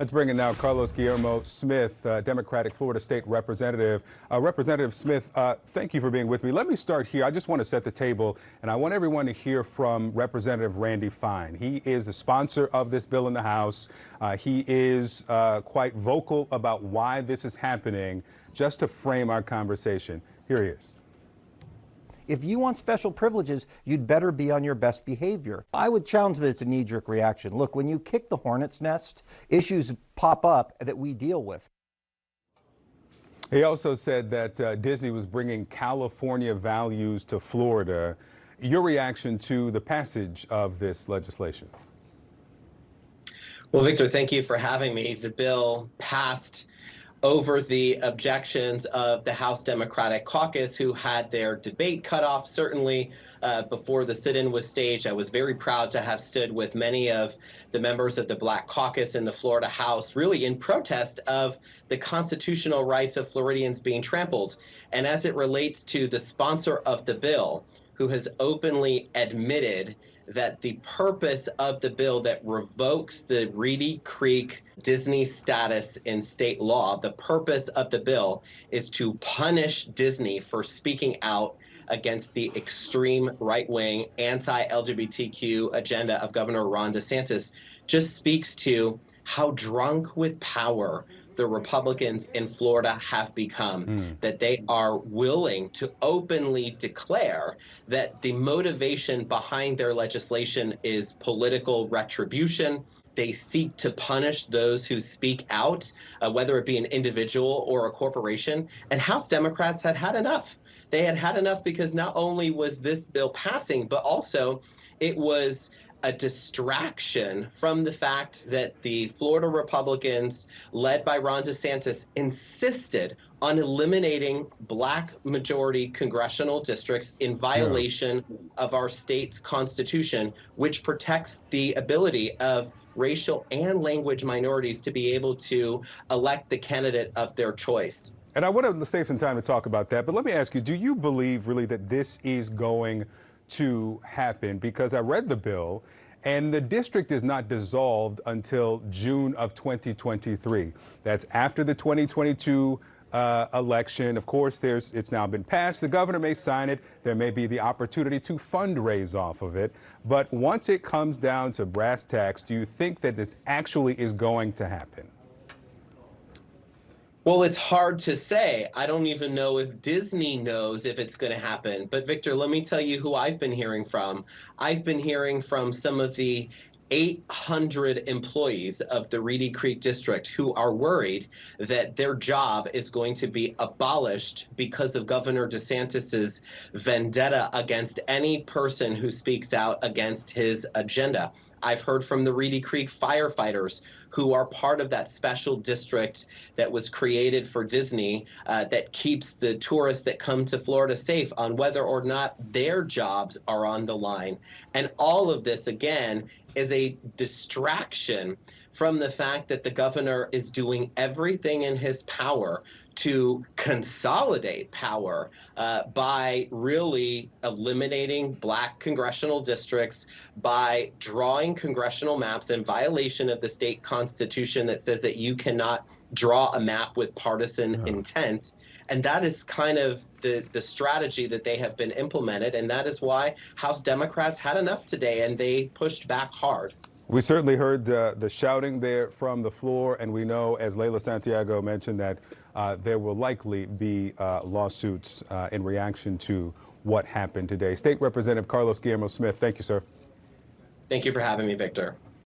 Let's bring in now Carlos Guillermo Smith, Democratic Florida State Representative. Representative Smith, thank you for being with me. Let me start here. I just want to set the table, and I want everyone to hear from Representative Randy Fine. He is the sponsor of this bill in the House. He is quite vocal about why this is happening. Just to frame our conversation, here he is. If you want special privileges, you'd better be on your best behavior. I would challenge that it's a knee-jerk reaction. Look, when you kick the hornet's nest, issues pop up that we deal with. He also said that Disney was bringing California values to Florida. Your reaction to the passage of this legislation? Well, Victor, thank you for having me. The bill passed over the objections of the House Democratic Caucus, who had their debate cut off, certainly before the sit-in was staged. I was very proud to have stood with many of the members of the Black Caucus in the Florida House, really in protest of the constitutional rights of Floridians being trampled. And as it relates to the sponsor of the bill, who has openly admitted that the purpose of the bill that revokes the Reedy Creek Disney status in state law, the purpose of the bill is to punish Disney for speaking out against the extreme right-wing anti-LGBTQ agenda of Governor Ron DeSantis, just speaks to how drunk with power the Republicans in Florida have become, that they are willing to openly declare that the motivation behind their legislation is political retribution. They seek to punish those who speak out, whether it be an individual or a corporation. And House Democrats had had enough. They had had enough because not only was this bill passing, but also it was a distraction from the fact that the Florida Republicans, led by Ron DeSantis, insisted on eliminating Black majority congressional districts in violation of our state's constitution, which protects the ability of racial and language minorities to be able to elect the candidate of their choice. And I want to save some time to talk about that, but let me ask you, do you believe really that this is going to happen? Because I read the bill and the district is not dissolved until June of 2023. That's after the 2022 election. Of course, it's now been passed. The governor may sign it. There may be the opportunity to fundraise off of it. But once it comes down to brass tacks, do you think that this actually is going to happen? Well, it's hard to say. I don't even know if Disney knows if it's going to happen. But Victor, let me tell you who I've been hearing from. I've been hearing from some of the 800 employees of the Reedy Creek district who are worried that their job is going to be abolished because of Governor DeSantis's vendetta against any person who speaks out against his agenda. I've heard from the Reedy Creek firefighters who are part of that special district that was created for Disney that keeps the tourists that come to Florida safe on whether or not their jobs are on the line. And all of this, again, is a distraction from the fact that the governor is doing everything in his power to consolidate power by really eliminating Black congressional districts, by drawing congressional maps in violation of the state constitution that says that you cannot draw a map with partisan intent. And that is kind of the strategy that they have been implemented. And that is why House Democrats had enough today and they pushed back hard. We certainly heard the shouting there from the floor, and we know, as Leila Santiago mentioned, that there will likely be lawsuits in reaction to what happened today. State Representative Carlos Guillermo Smith, thank you, sir. Thank you for having me, Victor.